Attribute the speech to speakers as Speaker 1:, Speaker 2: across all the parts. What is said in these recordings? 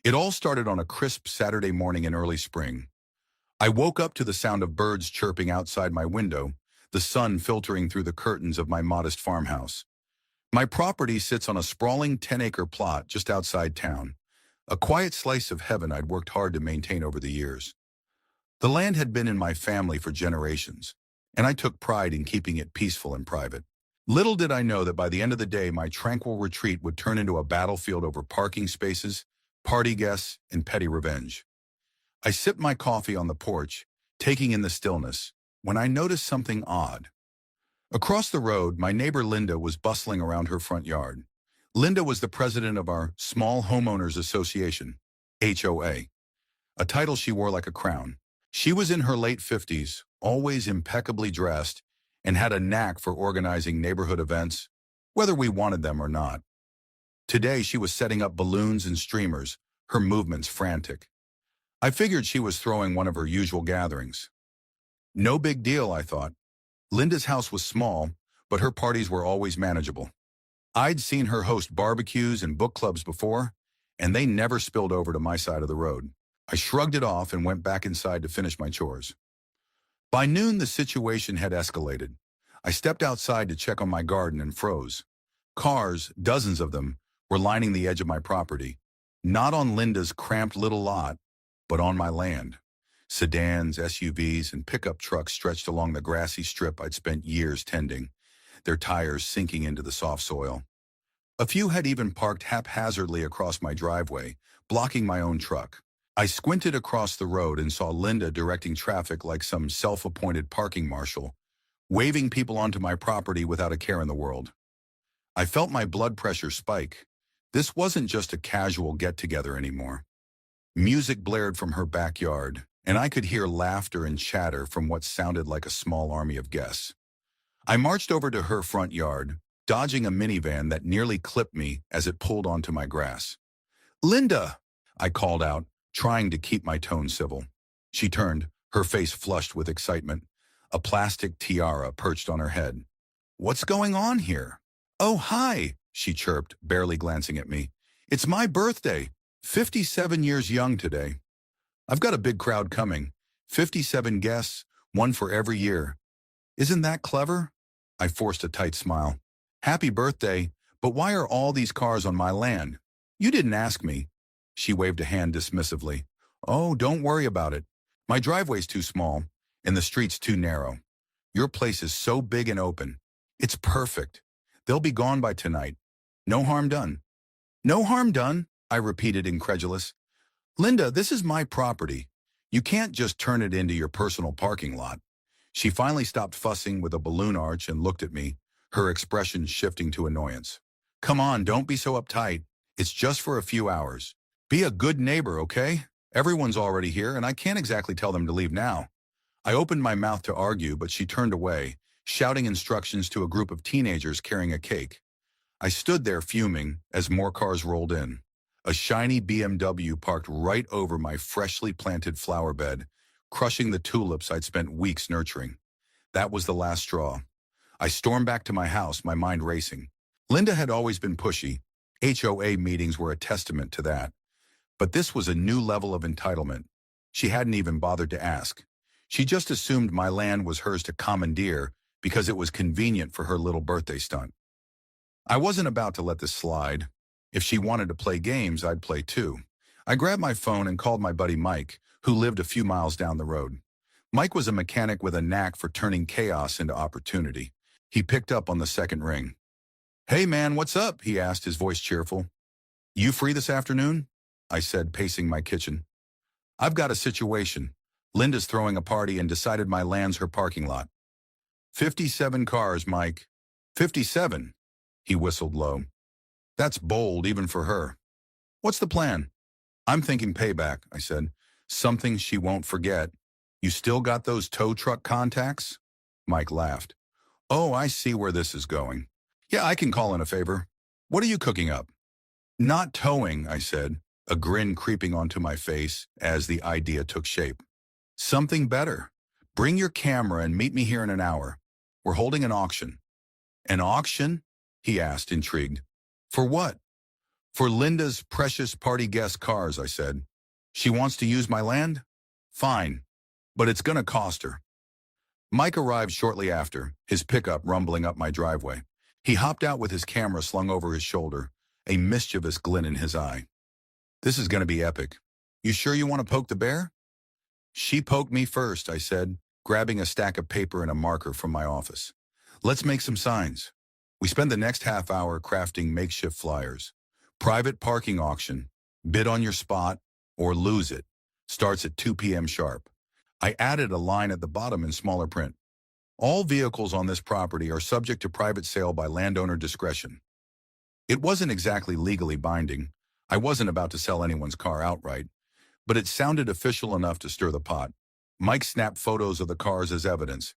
Speaker 1: It all started on a crisp Saturday morning in early spring. I woke up to the sound of birds chirping outside my window, the sun filtering through the curtains of my modest farmhouse. My property sits on a sprawling 10-acre plot just outside town, a quiet slice of heaven I'd worked hard to maintain over the years. The land had been in my family for generations, and I took pride in keeping it peaceful and private. Little did I know that by the end of the day, my tranquil retreat would turn into a battlefield over parking spaces, party guests, and petty revenge. I sipped my coffee on the porch, taking in the stillness, when I noticed something odd. Across the road, my neighbor Linda was bustling around her front yard. Linda was the president of our Small Homeowners Association, HOA, a title she wore like a crown. She was in her late 50s, always impeccably dressed, and had a knack for organizing neighborhood events, whether we wanted them or not. Today, she was setting up balloons and streamers, her movements frantic. I figured she was throwing one of her usual gatherings. No big deal, I thought. Linda's house was small, but her parties were always manageable. I'd seen her host barbecues and book clubs before, and they never spilled over to my side of the road. I shrugged it off and went back inside to finish my chores. By noon, the situation had escalated. I stepped outside to check on my garden and froze. Cars, dozens of them, were lining the edge of my property. Not on Linda's cramped little lot, but on my land. Sedans, SUVs, and pickup trucks stretched along the grassy strip I'd spent years tending, their tires sinking into the soft soil. A few had even parked haphazardly across my driveway, blocking my own truck. I squinted across the road and saw Linda directing traffic like some self-appointed parking marshal, waving people onto my property without a care in the world. I felt my blood pressure spike. This wasn't just a casual get-together anymore. Music blared from her backyard, and I could hear laughter and chatter from what sounded like a small army of guests. I marched over to her front yard, dodging a minivan that nearly clipped me as it pulled onto my grass. "Linda!" I called out, trying to keep my tone civil. She turned, her face flushed with excitement, a plastic tiara perched on her head. "What's going on here?" "Oh, hi," she chirped, barely glancing at me. "It's my birthday. 57 years young today. I've got a big crowd coming. 57 guests, one for every year. Isn't that clever?" I forced a tight smile. "Happy birthday, but why are all these cars on my land? You didn't ask me." She waved a hand dismissively. "Oh, don't worry about it. My driveway's too small, and the street's too narrow. Your place is so big and open. It's perfect. They'll be gone by tonight. No harm done." "No harm done?" I repeated, incredulous. "Linda, this is my property. You can't just turn it into your personal parking lot." She finally stopped fussing with a balloon arch and looked at me, her expression shifting to annoyance. "Come on, don't be so uptight. It's just for a few hours. Be a good neighbor, okay? Everyone's already here, and I can't exactly tell them to leave now." I opened my mouth to argue, but she turned away, shouting instructions to a group of teenagers carrying a cake. I stood there fuming as more cars rolled in. A shiny BMW parked right over my freshly planted flower bed, crushing the tulips I'd spent weeks nurturing. That was the last straw. I stormed back to my house, my mind racing. Linda had always been pushy. HOA meetings were a testament to that. But this was a new level of entitlement. She hadn't even bothered to ask. She just assumed my land was hers to commandeer because it was convenient for her little birthday stunt. I wasn't about to let this slide. If she wanted to play games, I'd play too. I grabbed my phone and called my buddy Mike, who lived a few miles down the road. Mike was a mechanic with a knack for turning chaos into opportunity. He picked up on the second ring. "Hey man, what's up?" he asked, his voice cheerful. "You free this afternoon?" I said, pacing my kitchen. "I've got a situation. Linda's throwing a party and decided my land's her parking lot." 57 cars, Mike." 57? He whistled low. "That's bold, even for her. What's the plan?" "I'm thinking payback," I said. "Something she won't forget." "You still got those tow truck contacts?" Mike laughed. "Oh, I see where this is going. Yeah, I can call in a favor. What are you cooking up?" "Not towing," I said, a grin creeping onto my face as the idea took shape. "Something better. Bring your camera and meet me here in an hour. We're holding an auction." "An auction?" he asked, intrigued. "For what?" For Linda's precious party guest cars, I said. She wants to use my land? Fine, but it's gonna cost her. Mike arrived shortly after, his pickup rumbling up my driveway. He hopped out with his camera slung over his shoulder, a mischievous glint in his eye. This is gonna be epic. You sure you want to poke the bear? She poked me first, I said, grabbing a stack of paper and a marker from my office. Let's make some signs. We spend the next half hour crafting makeshift flyers. Private parking auction, bid on your spot, or lose it. Starts at 2 p.m. sharp. I added a line at the bottom in smaller print. All vehicles on this property are subject to private sale by landowner discretion. It wasn't exactly legally binding. I wasn't about to sell anyone's car outright, but it sounded official enough to stir the pot. Mike snapped photos of the cars as evidence,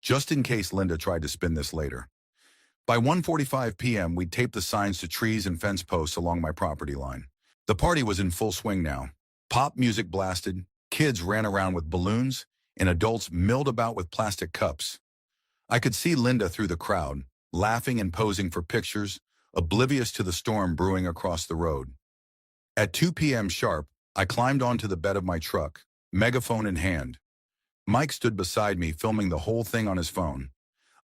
Speaker 1: just in case Linda tried to spin this later. By 1:45 p.m., we'd taped the signs to trees and fence posts along my property line. The party was in full swing now. Pop music blasted, kids ran around with balloons, and adults milled about with plastic cups. I could see Linda through the crowd, laughing and posing for pictures, oblivious to the storm brewing across the road. At 2 p.m. sharp, I climbed onto the bed of my truck, megaphone in hand. Mike stood beside me, filming the whole thing on his phone.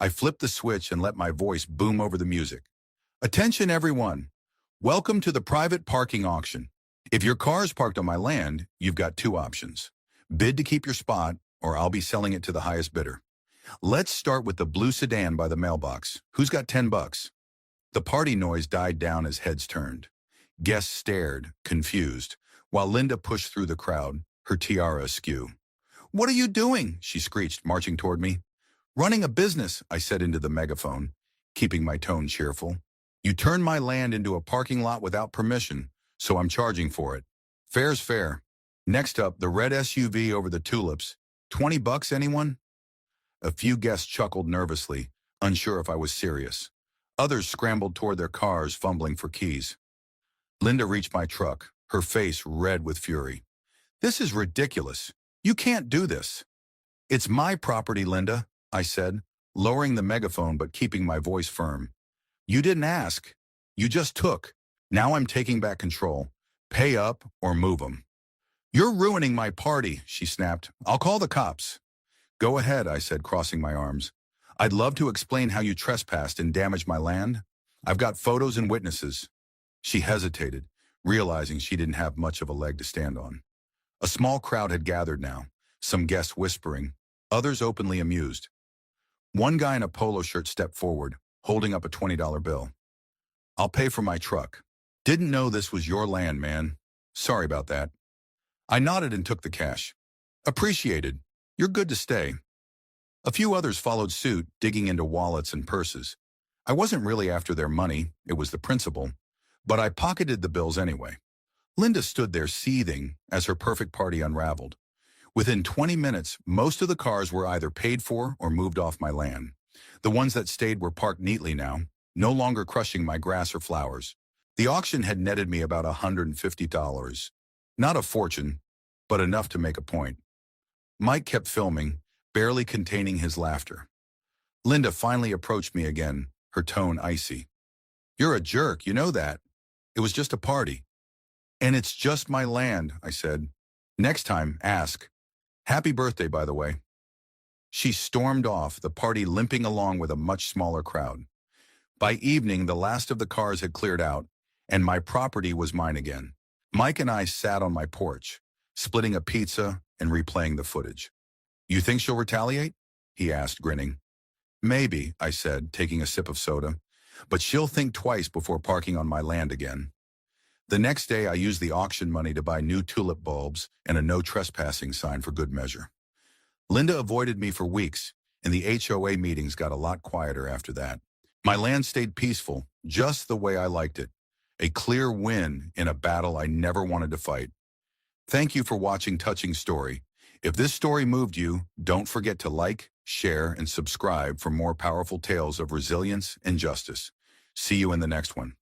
Speaker 1: I flipped the switch and let my voice boom over the music. Attention, everyone. Welcome to the private parking auction. If your car's parked on my land, you've got two options. Bid to keep your spot, or I'll be selling it to the highest bidder. Let's start with the blue sedan by the mailbox. Who's got $10? The party noise died down as heads turned. Guests stared, confused, while Linda pushed through the crowd, her tiara askew. What are you doing? She screeched, marching toward me. Running a business, I said into the megaphone, keeping my tone cheerful. You turned my land into a parking lot without permission, so I'm charging for it. Fair's fair. Next up, the red SUV over the tulips. $20, anyone? A few guests chuckled nervously, unsure if I was serious. Others scrambled toward their cars, fumbling for keys. Linda reached my truck, her face red with fury. This is ridiculous. You can't do this. It's my property, Linda, I said, lowering the megaphone but keeping my voice firm. You didn't ask. You just took. Now I'm taking back control. Pay up or move 'em. You're ruining my party, she snapped. I'll call the cops. Go ahead, I said, crossing my arms. I'd love to explain how you trespassed and damaged my land. I've got photos and witnesses. She hesitated, realizing she didn't have much of a leg to stand on. A small crowd had gathered now, some guests whispering, others openly amused. One guy in a polo shirt stepped forward, holding up a $20 bill. I'll pay for my truck. Didn't know this was your land, man. Sorry about that. I nodded and took the cash. Appreciated. You're good to stay. A few others followed suit, digging into wallets and purses. I wasn't really after their money, it was the principal, but I pocketed the bills anyway. Linda stood there seething as her perfect party unraveled. Within 20 minutes, most of the cars were either paid for or moved off my land. The ones that stayed were parked neatly now, no longer crushing my grass or flowers. The auction had netted me about $150. Not a fortune, but enough to make a point. Mike kept filming, barely containing his laughter. Linda finally approached me again, her tone icy. You're a jerk, you know that. It was just a party. And it's just my land, I said. Next time, ask. Happy birthday, by the way. She stormed off, the party limping along with a much smaller crowd. By evening, the last of the cars had cleared out, and my property was mine again. Mike and I sat on my porch, splitting a pizza and replaying the footage. You think she'll retaliate? He asked, grinning. Maybe, I said, taking a sip of soda, but she'll think twice before parking on my land again. The next day, I used the auction money to buy new tulip bulbs and a no trespassing sign for good measure. Linda avoided me for weeks, and the HOA meetings got a lot quieter after that. My land stayed peaceful, just the way I liked it. A clear win in a battle I never wanted to fight. Thank you for watching Touching Story. If this story moved you, don't forget to like, share, and subscribe for more powerful tales of resilience and justice. See you in the next one.